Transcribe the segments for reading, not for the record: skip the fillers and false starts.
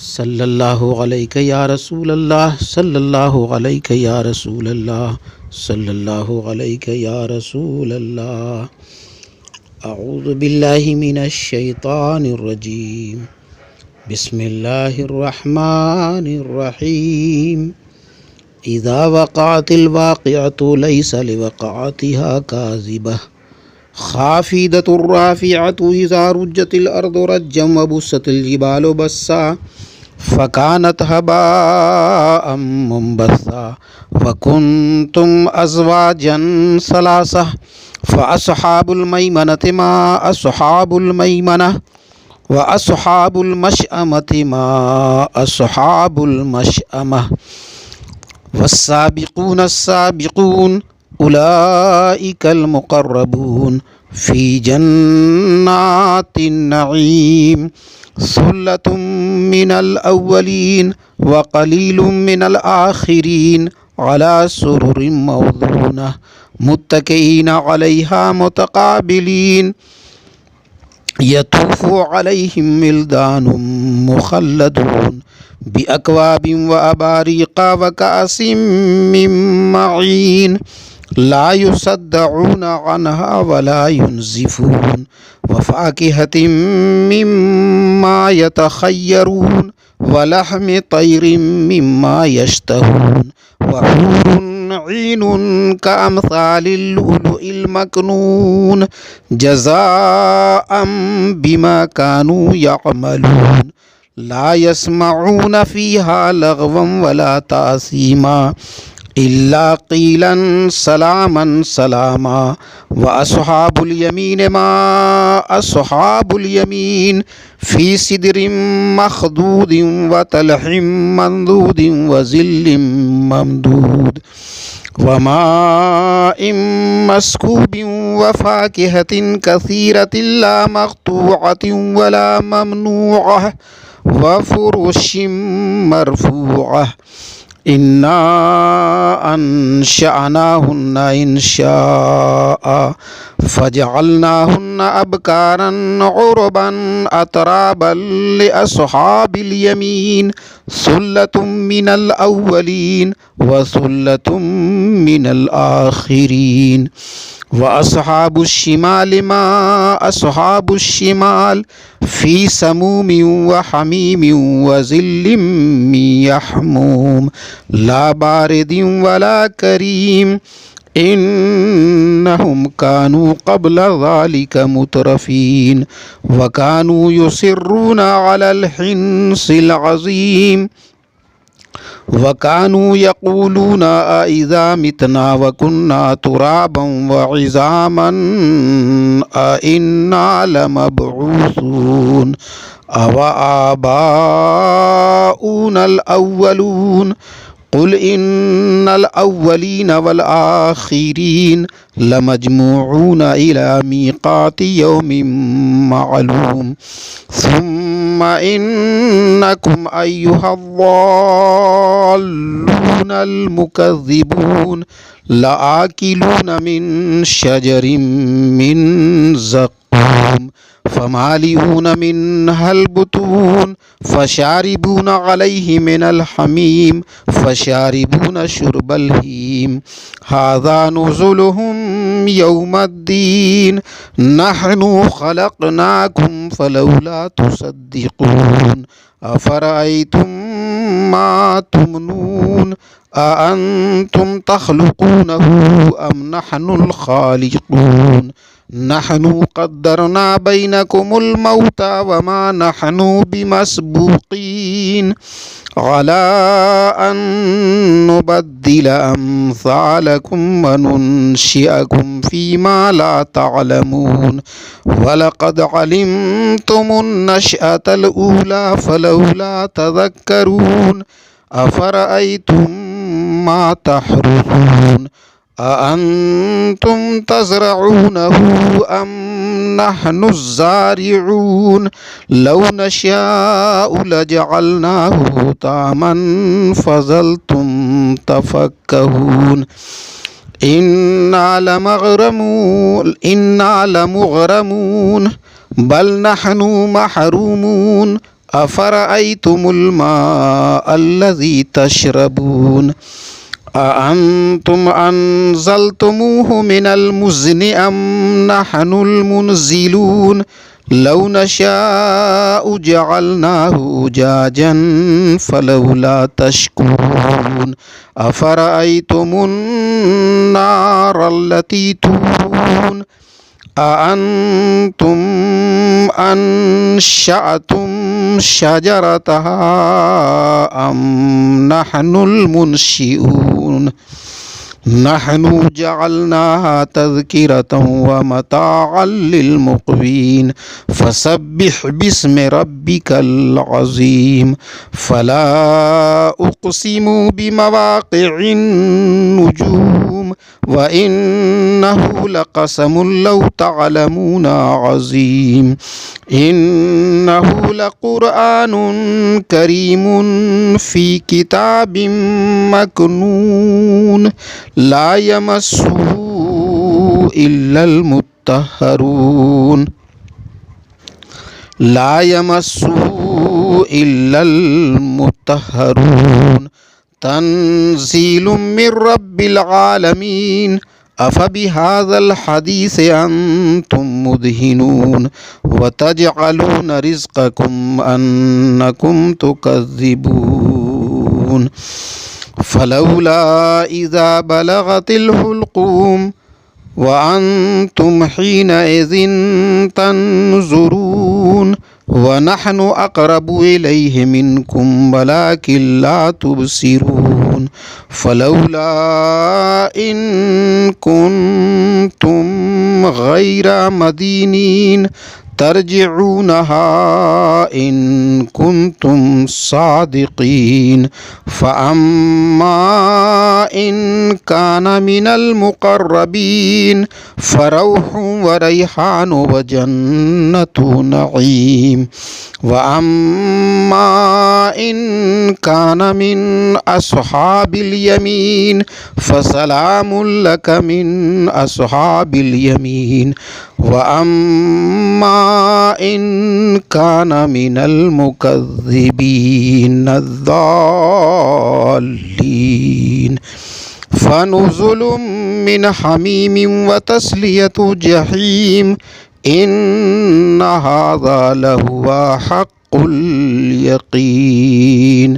सल्लल्लाहु अलैका या रसूल अल्लाह, सल्लल्लाहु अलैका या रसूल अल्लाह, सल्लल्लाहु अलैका या रसूल अल्लाह। अऊज़ु बिल्लाहि मिनश शैतानिर रजीम। बिस्मिल्लाहिर रहमानिर रहीम। इज़ा वक़अतिल वाक़िअतु लैसा लिवक़अतिहा काज़िबह खाफ़िदतुर राफ़िअतु इज़ा रुज्जतिल अर्दु रज्जन व बुस्सतिल जिबालु बस्सा फ़कानत हबाअम मुंबस्सा व कुंतुम अज़वाजन सलासा फ़अस्हाबुल मैमनति मा अस्हाबुल मैमनह व अस्हाबुल मशअमति मा अस्हाबुल मशअमह वस्साबिक़ून अस्साबिक़ून उलाइकल मुक़र्रबून फ़ी जन्नातिन नईम सुल्लतुम मिनल अव्वलीन व क़लीलुम मिनल आख़िरीन अला सुरुरिन मौज़ूनह मुत्तकिईन अलैहा मुतक़ाबिलीन यतूफ़ु अलैहिम विल्दानुम मुख़ल्लदून बिअक्वाबिन व अबारीक़ा व कअसिम मिन मईन ला युसद्दऊन अन्हा वला युनज़िफून व फ़ाकिहतिन मिम्मा यतख़य्यरून व लहमि तैरिन मिम्मा यश्तहून व हूरुन ईनुन कअम्सालिल लुअलुइल मकनून जज़ाअम बिमा कानू यअमलून ला यस्मऊन फ़ीहा लगवन वला तासीमा इल्ला क़ीलन सलामन सलामा व अस्हाबुल यमीन मा अस्हाबुल यमीन फ़ी सिदरिन मख़दूदिन व तलहिम मंदूदिन व ज़िल्लिन ममदूद व माइन मस्कूबिन व फ़ाकिहतिन कसीरतिन ला मक़तूअतिन वला ममनूअह व फ़ुरुशिन मरफ़ूअह इन्ना अंशअनाहुन्ना इंशाअ फजअलनाहुन्ना अबकारन उरबन अतराबन लिअस्हाबिल यमीन सुल्लतुम मिनल अव्वलीन व सुल्लतुम मिनल आखिरीन व अस्हाबुश शिमाल मा अस्हाबुश शिमाल फ़ी समूमिन व हमीमिन व ज़िल्लिन मिन यहमूम ला बारिदिन वला करीम इन्नहुम कानू क़ब्ल ज़ालिका मुतरफ़ीन व कानू युसिर्रूना अलल हिन्सिल अज़ीम व कानू यक़ूलूना अइज़ा मितना व कुन्ना तुराबन व इज़ामन अइन्ना लमबऊसून अव आबाऊनल अव्वलून क़ुल इन्नल अव्वलीन वल आख़िरीन लमजमूऊन इला मीक़ाति यौमिन मअलूम सुम्मा इन्नकुम अय्युहज़्ज़ाल्लूनल मुकज़्ज़िबून लआकिलून मिन शजरिन मिन ज़क़्क़ूम फमालिऊन मिनहल बुतून फशारिबून अलैहि मिनल हमीम फशारिबून शुर्बल हीम हाज़ा नुज़ुलुहुम यौमद्दीन नहनु ख़लक़नाकुम फलौला तुसद्दिक़ून अफ़रअय्तुम मा तुमनून अअंतुम तख़्लुक़ूनहु अम नहनुल ख़ालिक़ून नहनु क़द्दरना बैनकुमुल मौता वमा नहनु बिमस्बूक़ीन अला अन नुबद्दिल अम्सालकुम व नुनशिअकुम फ़ीमा ला तअलमून वलक़द अलिमतुमुन नशअतल ऊला फलौला तज़क्करून अफ़रअय्तुम मा तहरुसून अअंतुम तज़रऊनहु अम नहनुज़्ज़ारिऊन लौ नशाअु लजअलनाहु हुतामन फ़ज़लतुम तफ़क्कहून इन्ना लमुग़रमून बल नहनु महरूमून अफ़रअय्तुमुल माअल्लज़ी तशरबून अअंतुम अंज़लतुमूहु मिनल मुज़्नि अम नहनुल मुनज़िलून लौ नशाअु जअलनाहु उजाजन फलौला तशकुरून अफ़रअय्तुमुन नारल्लती तूरून अअंतुम अंशअतुम शजरतहा अम नहनुल मुनशिऊन नहनु जअलनाहा तज़किरतन व मताअल लिलमुक़वीन फसब्बिह बिस्मि रब्बिकल अज़ीम फला उक़सिमु बिमवाक़िअन नुजूम व इन्नहु लक़समुन लौ तअलमून अज़ीम इन्नहु लक़ुरआनुन करीमुन फ़ी किताबिम मकनून ला यमस्सुहु इल्लल मुत्तहरून ला यमस्सुहु इल्लल मुत्तहरून तंज़ीलुम मिर रब्बिल आलमीन अफ़बिहाज़ल हदीस अंतुम मुदहिनून व तजअलून रिज़्क़कुम अन्नकुम तुकज़्ज़िबून फलौला इज़ा बलगतिल हुल्क़ूम व अंतुम हीनइज़िन तंज़ुरून व नहनु अक़रबु इलैहि मिनकुम वलाकिन ला तुबसिरून फलौला इन कुन्तुम गैरा मदीनीन तरजिऊनहा इन कुन्तुम सादिक़ीन फ़अम्मा इन काना मिनल मुक़र्रबीन फ़रौहुं व रैहानु व जन्नतु नईम व अम्मा इन काना मिन अस्हाबिल यमीन फ़सलामुन लक मिन अस्हाबिल यमीन व अम्मा इन काना मिनल मुकज़्ज़िबीन अज़्ज़ालीन फ़नुज़ुलुम मिन हमीमिम व तस्लियतु जहीम इन्न हाज़ा लहुवा हक़्क़ुल यक़ीन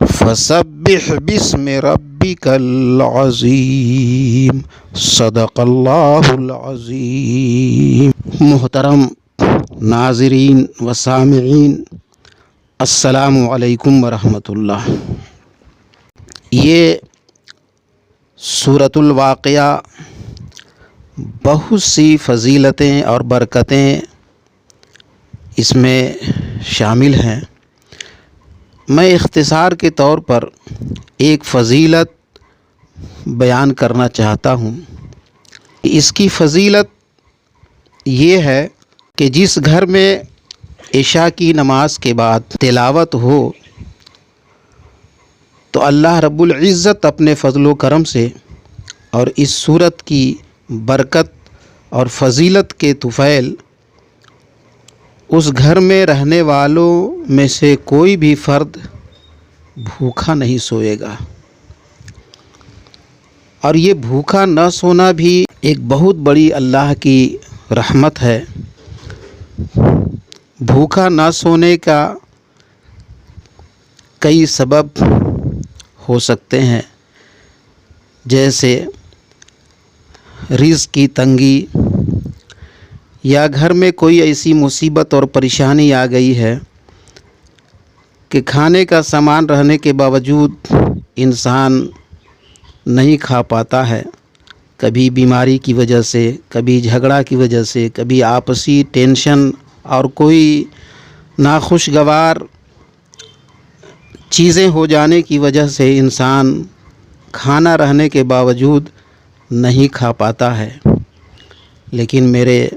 फ़सब्बिह बिस्मि रब्बिकल अज़ीम सदक़ल्लाहुल अज़ीम। मुहतरम नाज़रीन व सामिईन अस्सलामु अलैकुम व रहमतुल्लाह। ये सूरतुल वाक़िया बहुत सी फ़ज़ीलतें और बरकतें इसमें शामिल हैं। मैं इख्तिसार के तौर पर एक फ़ज़ीलत बयान करना चाहता हूँ। इसकी फ़ज़ीलत ये है कि जिस घर में इशा की नमाज के बाद तिलावत हो तो अल्लाह रब्बुल इज़्ज़त अपने फ़ज़्ल व करम से और इस सूरत की बरकत और फ़ज़ीलत के तुफ़ैल उस घर में रहने वालों में से कोई भी फ़र्द भूखा नहीं सोएगा। और ये भूखा न सोना भी एक बहुत बड़ी अल्लाह की रहमत है। भूखा न सोने का कई सबब हो सकते हैं, जैसे रिज़्क़ की तंगी या घर में कोई ऐसी मुसीबत और परेशानी आ गई है कि खाने का सामान रहने के बावजूद इंसान नहीं खा पाता है। कभी बीमारी की वजह से, कभी झगड़ा की वजह से, कभी आपसी टेंशन और कोई नाखुशगवार चीज़ें हो जाने की वजह से इंसान खाना रहने के बावजूद नहीं खा पाता है। लेकिन मेरे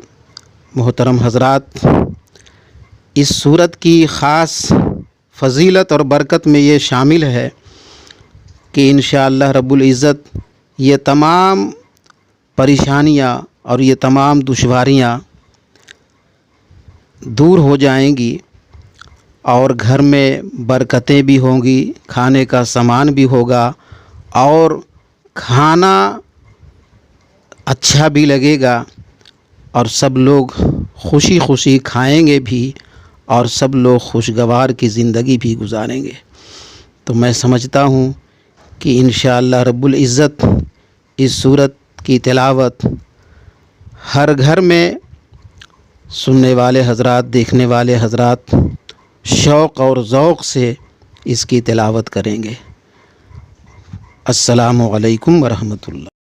मोहतरम हज़रात, इस सूरत की ख़ास फ़ज़ीलत और बरकत में ये शामिल है कि इंशाअल्लाह रब्बुल इज़्ज़त ये तमाम परेशानियाँ और ये तमाम दुश्वारियाँ दूर हो जाएंगी और घर में बरकतें भी होंगी, खाने का सामान भी होगा और खाना अच्छा भी लगेगा और सब लोग खुशी खुशी खाएंगे भी और सब लोग खुशगवार की ज़िंदगी भी गुजारेंगे। तो मैं समझता हूँ कि इंशाअल्लाह रब्बुल इज़्ज़त इस सूरत की तिलावत हर घर में सुनने वाले हज़रात, देखने वाले हज़रात शौक़ और ज़ौक़ से इसकी तिलावत करेंगे। अस्सलामु अलैकुम व रहमतुल्लाह।